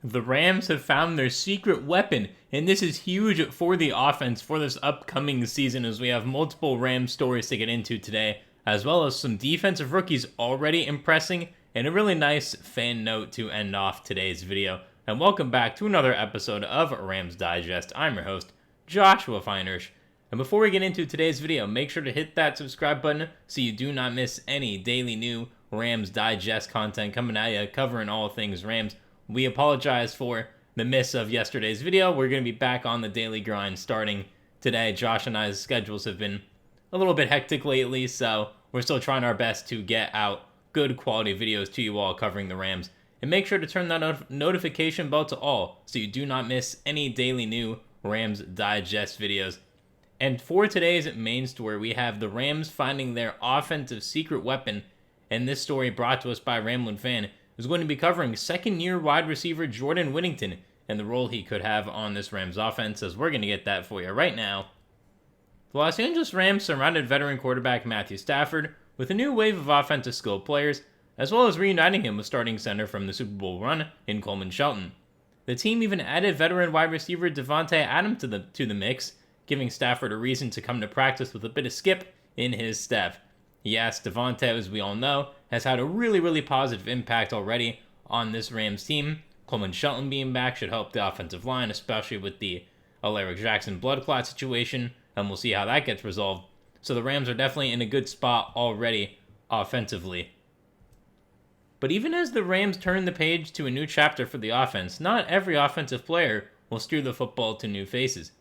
The Rams have found their secret weapon, and this is huge for the offense for this upcoming season as we have multiple Rams stories to get into today, as well as some defensive rookies already impressing, and a really nice fan note to end off today's video. And welcome back to another episode of Rams Digest. I'm your host, Joshua Finehirsh. And before we get into today's video, make sure to hit that subscribe button so you do not miss any daily new Rams Digest content coming at you, covering all things Rams. We apologize for the miss of yesterday's video. We're going to be back on the daily grind starting today. Josh and I's schedules have been a little bit hectic lately, so we're still trying our best to get out good quality videos to you all covering the Rams. And make sure to turn that notification bell to all so you do not miss any daily new Rams Digest videos. And for today's main story, we have the Rams finding their offensive secret weapon. And this story, brought to us by Ramblin' Fan, is going to be covering second-year wide receiver Jordan Whittington and the role he could have on this Rams offense, as we're going to get that for you right now. The Los Angeles Rams surrounded veteran quarterback Matthew Stafford with a new wave of offensive skill players, as well as reuniting him with starting center from the Super Bowl run in Coleman Shelton. The team even added veteran wide receiver Davante Adams to the mix, giving Stafford a reason to come to practice with a bit of skip in his step. Yes, Davante, as we all know, has had a really positive impact already on this Rams team. Coleman Shelton being back should help the offensive line, especially with the Alaric Jackson blood clot situation, and we'll see how that gets resolved. So the Rams are definitely in a good spot already offensively. But even as the Rams turn the page to a new chapter for the offense, not every offensive player will steer the football to new faces.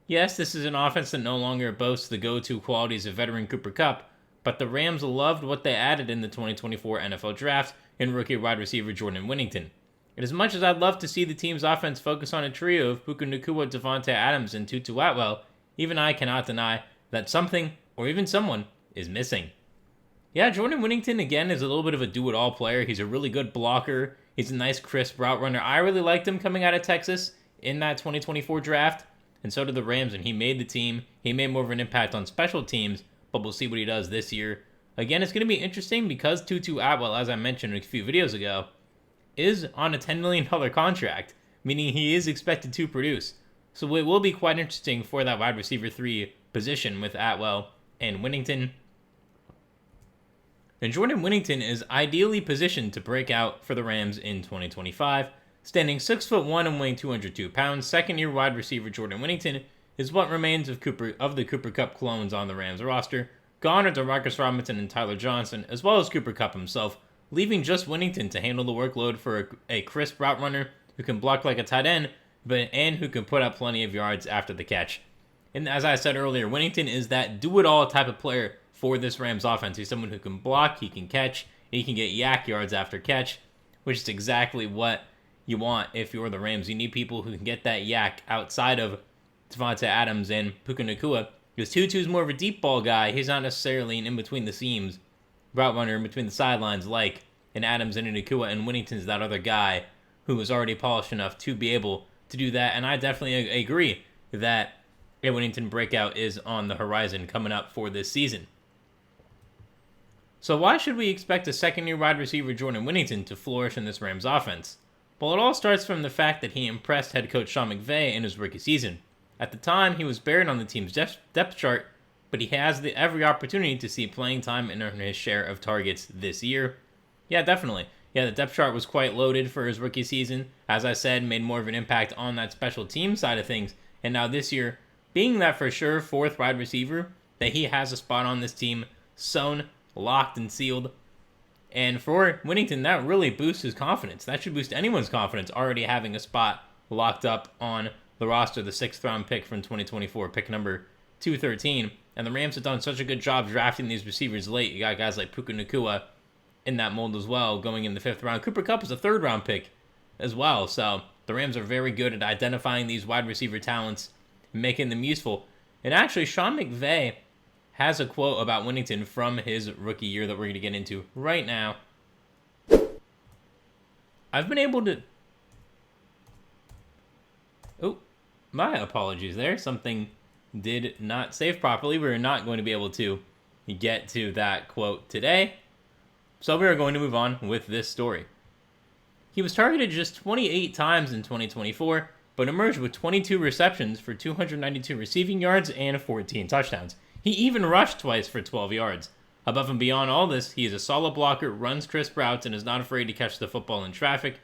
Yes, this is an offense that no longer boasts the go-to qualities of veteran Cooper Kupp, but the Rams loved what they added in the 2024 NFL Draft in rookie wide receiver Jordan Whittington. And as much as I'd love to see the team's offense focus on a trio of Puka Nacua, Davante Adams, and Tutu Atwell, even I cannot deny that something, or even someone, is missing. Yeah, Jordan Whittington, again, is a little bit of a do-it-all player. He's a really good blocker. He's a nice, crisp route runner. I really liked him coming out of Texas in that 2024 draft, and so did the Rams, and he made the team. He made more of an impact on special teams, but we'll see what he does this year. Again, it's going to be interesting because Tutu Atwell, as I mentioned a few videos ago, is on a $10 million contract, meaning he is expected to produce. So it will be quite interesting for that wide receiver 3 position with Atwell and Whittington. And Jordan Whittington is ideally positioned to break out for the Rams in 2025. Standing 6'1" and weighing 202 pounds, second-year wide receiver Jordan Whittington is what remains of the Cooper Kupp clones on the Rams roster. Gone are DeMarcus Robinson and Tyler Johnson, as well as Cooper Kupp himself, leaving just Whittington to handle the workload for a crisp route runner who can block like a tight end, and who can put up plenty of yards after the catch. And as I said earlier, Whittington is that do-it-all type of player for this Rams offense. He's someone who can block, he can catch, he can get yak yards after catch, which is exactly what you want if you're the Rams. You need people who can get that yak outside of Davante Adams and Puka Nacua, because Tutu's more of a deep ball guy. He's not necessarily an in-between-the-seams route runner in between the sidelines like an Adams and a Nacua, and Whittington's that other guy who is already polished enough to be able to do that. And I definitely agree that a Whittington breakout is on the horizon coming up for this season. So why should we expect a second-year wide receiver Jordan Whittington to flourish in this Rams offense? Well, it all starts from the fact that he impressed head coach Sean McVay in his rookie season. At the time, he was buried on the team's depth chart, but he has every opportunity to see playing time and earn his share of targets this year. Yeah, definitely. Yeah, the depth chart was quite loaded for his rookie season. As I said, made more of an impact on that special team side of things. And now this year, being that for sure fourth wide receiver, that he has a spot on this team sewn, locked, and sealed. And for Whittington, that really boosts his confidence. That should boost anyone's confidence already having a spot locked up on the roster, the 6th round pick from 2024, pick number 213. And the Rams have done such a good job drafting these receivers late. You got guys like Puka Nacua in that mold as well, going in the 5th round. Cooper Kupp is a 3rd round pick as well. So the Rams are very good at identifying these wide receiver talents and making them useful. And actually, Sean McVay has a quote about Whittington from his rookie year that we're going to get into right now. I've been able to... Oh, my apologies there. Something did not save properly. We're not going to be able to get to that quote today. So we are going to move on with this story. He was targeted just 28 times in 2024, but emerged with 22 receptions for 292 receiving yards and 14 touchdowns. He even rushed twice for 12 yards. Above and beyond all this, he is a solid blocker, runs crisp routes, and is not afraid to catch the football in traffic.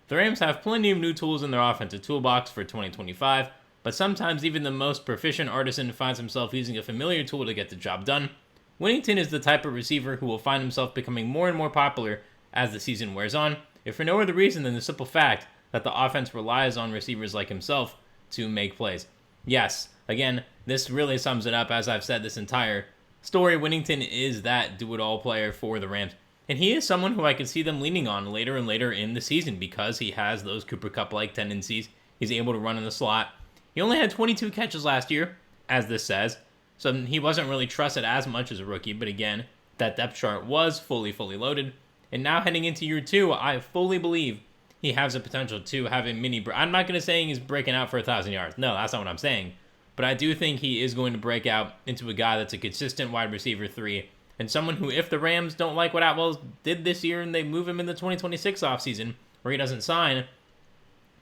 The Rams have plenty of new tools in their offensive toolbox for 2025, but sometimes even the most proficient artisan finds himself using a familiar tool to get the job done. Whittington is the type of receiver who will find himself becoming more and more popular as the season wears on, if for no other reason than the simple fact that the offense relies on receivers like himself to make plays. Yes, again, this really sums it up. As I've said this entire story, Whittington is that do-it-all player for the Rams. And he is someone who I can see them leaning on later and later in the season because he has those Cooper Kupp-like tendencies. He's able to run in the slot. He only had 22 catches last year, as this says, so he wasn't really trusted as much as a rookie. But again, that depth chart was fully loaded. And now heading into year 2, I fully believe he has the potential to have a mini... I'm not going to say he's breaking out for 1,000 yards. No, that's not what I'm saying. But I do think he is going to break out into a guy that's a consistent wide receiver 3, and someone who, if the Rams don't like what Atwell did this year and they move him in the 2026 offseason, where he doesn't sign,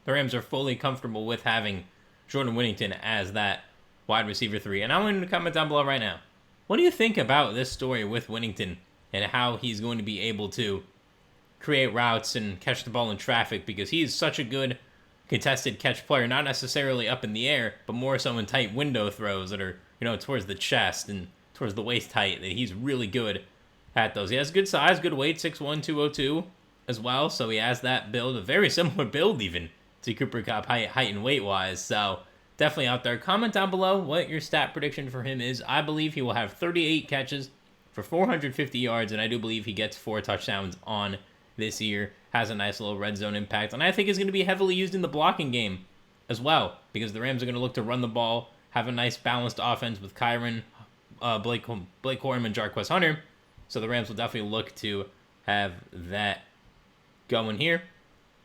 the Rams are fully comfortable with having Jordan Whittington as that wide receiver 3. And I want you to comment down below right now. What do you think about this story with Whittington and how he's going to be able to create routes and catch the ball in traffic? Because he is such a good contested catch player, not necessarily up in the air, but more so in tight window throws that are, towards the chest and towards the waist height. That he's really good at those. He has good size, good weight, 6'1", 202 as well. So he has that build, a very similar build even to Cooper Kupp height and weight wise. So definitely out there. Comment down below what your stat prediction for him is. I believe he will have 38 catches for 450 yards, and I do believe he gets 4 touchdowns on this year. Has a nice little red zone impact, and I think is going to be heavily used in the blocking game as well, because the Rams are going to look to run the ball, have a nice balanced offense with Kyren, Blake Corum, and Jarquez Hunter. So the Rams will definitely look to have that going here.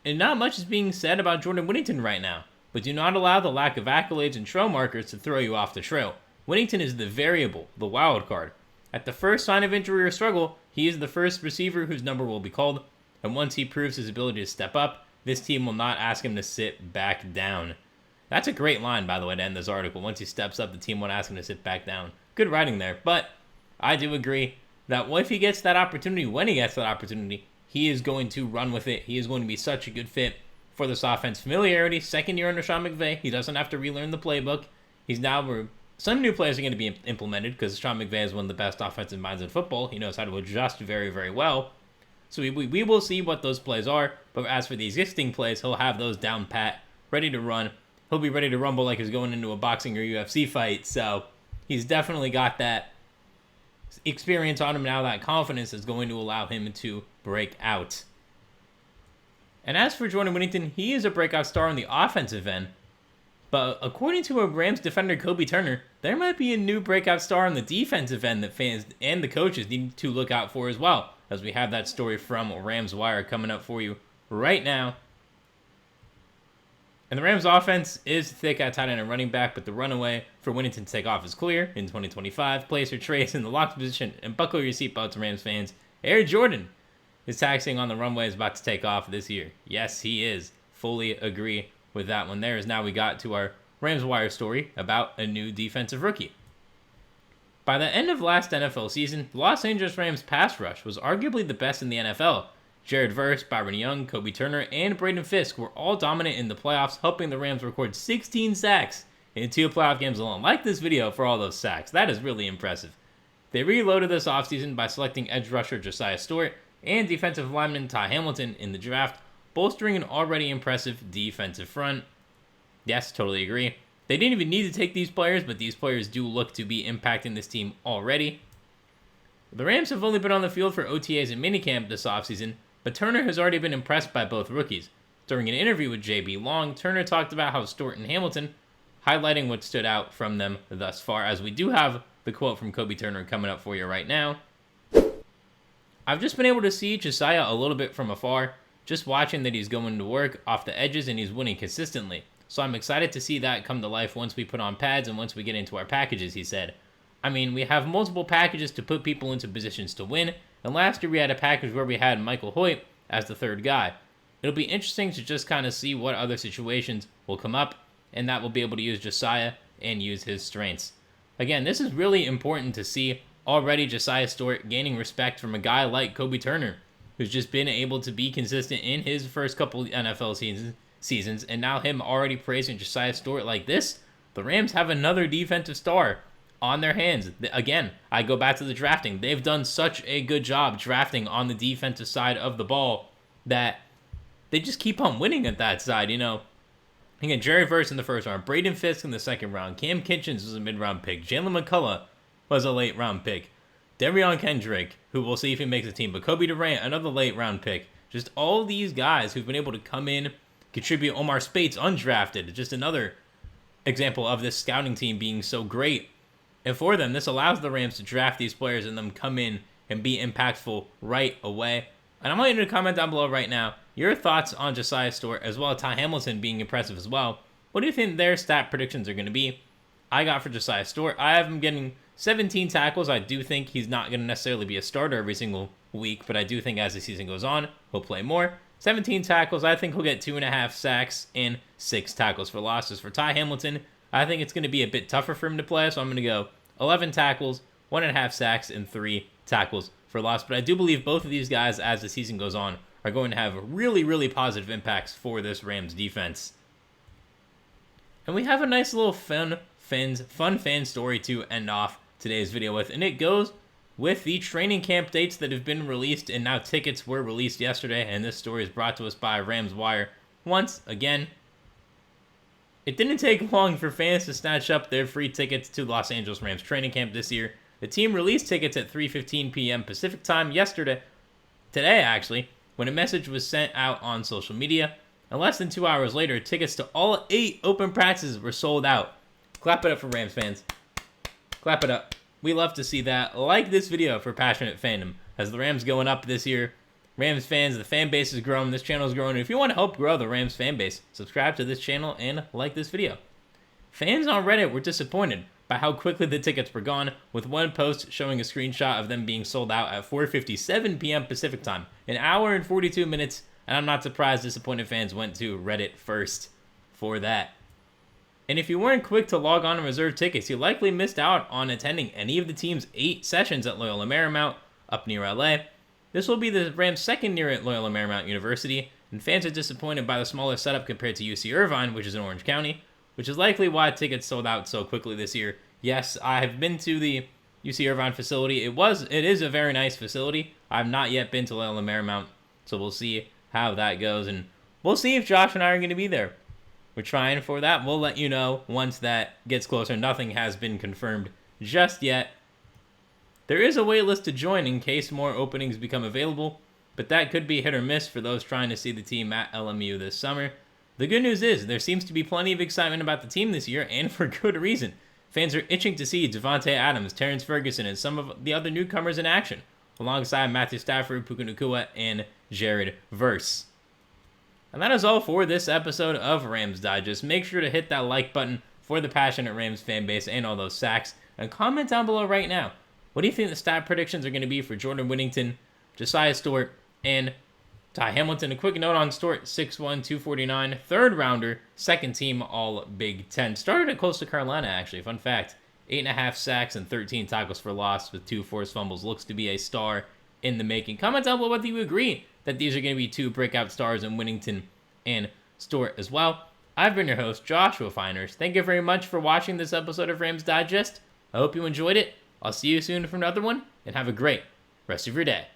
And not much is being said about Jordan Whittington right now, but do not allow the lack of accolades and trail markers to throw you off the trail. Whittington is the variable, the wild card. At the first sign of injury or struggle, he is the first receiver whose number will be called, and once he proves his ability to step up, this team will not ask him to sit back down. That's a great line, by the way, to end this article. Once he steps up, the team won't ask him to sit back down. Good writing there, but I do agree that if he gets that opportunity, when he gets that opportunity, he is going to run with it. He is going to be such a good fit for this offense. Familiarity, second year under Sean McVay. He doesn't have to relearn the playbook. Some new players are going to be implemented because Sean McVay is one of the best offensive minds in football. He knows how to adjust very, very well. So we will see what those plays are. But as for the existing plays, he'll have those down pat, ready to run. He'll be ready to rumble like he's going into a boxing or UFC fight. So he's definitely got that experience on him now. That confidence is going to allow him to break out. And as for Jordan Whittington, he is a breakout star on the offensive end. But according to a Rams defender, Kobe Turner, there might be a new breakout star on the defensive end that fans and the coaches need to look out for as well, as we have that story from Rams Wire coming up for you right now. And the Rams offense is thick at tight end and running back, but the runaway for Whittington to take off is clear in 2025. Place your trays in the locked position and buckle your seatbelts, Rams fans. Air Jordan is taxiing on the runway, is about to take off this year. Yes, he is. Fully agree with that one there. As now we got to our Rams Wire story about a new defensive rookie. By the end of last NFL season, the Los Angeles Rams pass rush was arguably the best in the NFL. Jared Verse, Byron Young, Kobe Turner, and Braden Fisk were all dominant in the playoffs, helping the Rams record 16 sacks in 2 playoff games alone. Like this video for all those sacks. That is really impressive. They reloaded this offseason by selecting edge rusher Josiah Stewart and defensive lineman Ty Hamilton in the draft, bolstering an already impressive defensive front. Yes, totally agree. They didn't even need to take these players, but these players do look to be impacting this team already. The Rams have only been on the field for OTAs and minicamp this offseason, but Turner has already been impressed by both rookies. During an interview with J.B. Long, Turner talked about how Stewart and Hamilton, highlighting what stood out from them thus far, as we do have the quote from Kobe Turner coming up for you right now. I've just been able to see Josiah a little bit from afar, just watching that he's going to work off the edges and he's winning consistently. So I'm excited to see that come to life once we put on pads and once we get into our packages, he said. I mean, we have multiple packages to put people into positions to win, and last year we had a package where we had Michael Hoyt as the third guy. It'll be interesting to just kind of see what other situations will come up, and that will be able to use Josiah and use his strengths. Again, this is really important to see already Josiah Stewart gaining respect from a guy like Kobe Turner, who's just been able to be consistent in his first couple NFL seasons, and now him already praising Josiah Stewart like this. The Rams have another defensive star on their hands. Again, I go back to the drafting. They've done such a good job drafting on the defensive side of the ball that they just keep on winning at that side, Again, Jerry Verse in the first round, Braden Fisk in the second round, Cam Kitchens was a mid-round pick, Jalen McCullough was a late-round pick, Derion Kendrick, who we'll see if he makes the team, but Kobe Durant, another late-round pick. Just all these guys who've been able to come in, contribute. Omar Spates, undrafted, just another example of this scouting team being so great. And for them, this allows the Rams to draft these players and them come in and be impactful right away. And I want you to comment down below right now your thoughts on Josiah Stewart, as well as Ty Hamilton being impressive as well. What do you think their stat predictions are going to be? I got for Josiah Stewart, I have him getting 17 tackles. I do think he's not going to necessarily be a starter every single week, but I do think as the season goes on, he'll play more. 17 tackles, I think he'll get 2.5 sacks and 6 tackles for losses. For Ty Hamilton, I think it's going to be a bit tougher for him to play, so I'm going to go 11 tackles, 1.5 sacks, and 3 tackles for loss. But I do believe both of these guys, as the season goes on, are going to have really, really positive impacts for this Rams defense. And we have a nice little fun fan story to end off today's video with, and it goes with the training camp dates that have been released, and now tickets were released yesterday, and this story is brought to us by Rams Wire. Once again, it didn't take long for fans to snatch up their free tickets to Los Angeles Rams training camp this year. The team released tickets at 3:15 p.m. Pacific time today actually, when a message was sent out on social media, and less than 2 hours later, tickets to all 8 open practices were sold out. Clap it up for Rams fans. Clap it up. We love to see that. Like this video for passionate fandom. As the Rams going up this year, Rams fans, the fan base is growing, this channel is growing. If you want to help grow the Rams fan base, subscribe to this channel and like this video. Fans on Reddit were disappointed by how quickly the tickets were gone, with one post showing a screenshot of them being sold out at 4:57 p.m. Pacific time, an hour and 42 minutes, and I'm not surprised disappointed fans went to Reddit first for that. And if you weren't quick to log on and reserve tickets, you likely missed out on attending any of the team's 8 sessions at Loyola Marymount up near LA. This will be the Rams' second year at Loyola Marymount University, and fans are disappointed by the smaller setup compared to UC Irvine, which is in Orange County, which is likely why tickets sold out so quickly this year. Yes, I have been to the UC Irvine facility. It is a very nice facility. I've not yet been to Loyola Marymount, so we'll see how that goes, and we'll see if Josh and I are going to be there. We're trying for that. We'll let you know once that gets closer. Nothing has been confirmed just yet. There is a waitlist to join in case more openings become available, but that could be hit or miss for those trying to see the team at LMU this summer. The good news is there seems to be plenty of excitement about the team this year, and for good reason. Fans are itching to see Devontae Adams, Terrence Ferguson, and some of the other newcomers in action, alongside Matthew Stafford, Puka Nacua, and Jared Verse. And that is all for this episode of Rams Digest. Make sure to hit that like button for the passionate Rams fan base and all those sacks, and comment down below right now. What do you think the stat predictions are going to be for Jordan Whittington, Josiah Stewart, and Ty Hamilton? A quick note on Stewart, 6'1", 249, third rounder, second team all Big Ten. Started at Coastal Carolina, actually. Fun fact, 8.5 sacks and 13 tackles for loss with 2 forced fumbles. Looks to be a star in the making. Comment down below whether you agree that these are going to be 2 breakout stars in Whittington and Stewart as well. I've been your host, Joshua Finehirsh. Thank you very much for watching this episode of Rams Digest. I hope you enjoyed it. I'll see you soon for another one, and have a great rest of your day.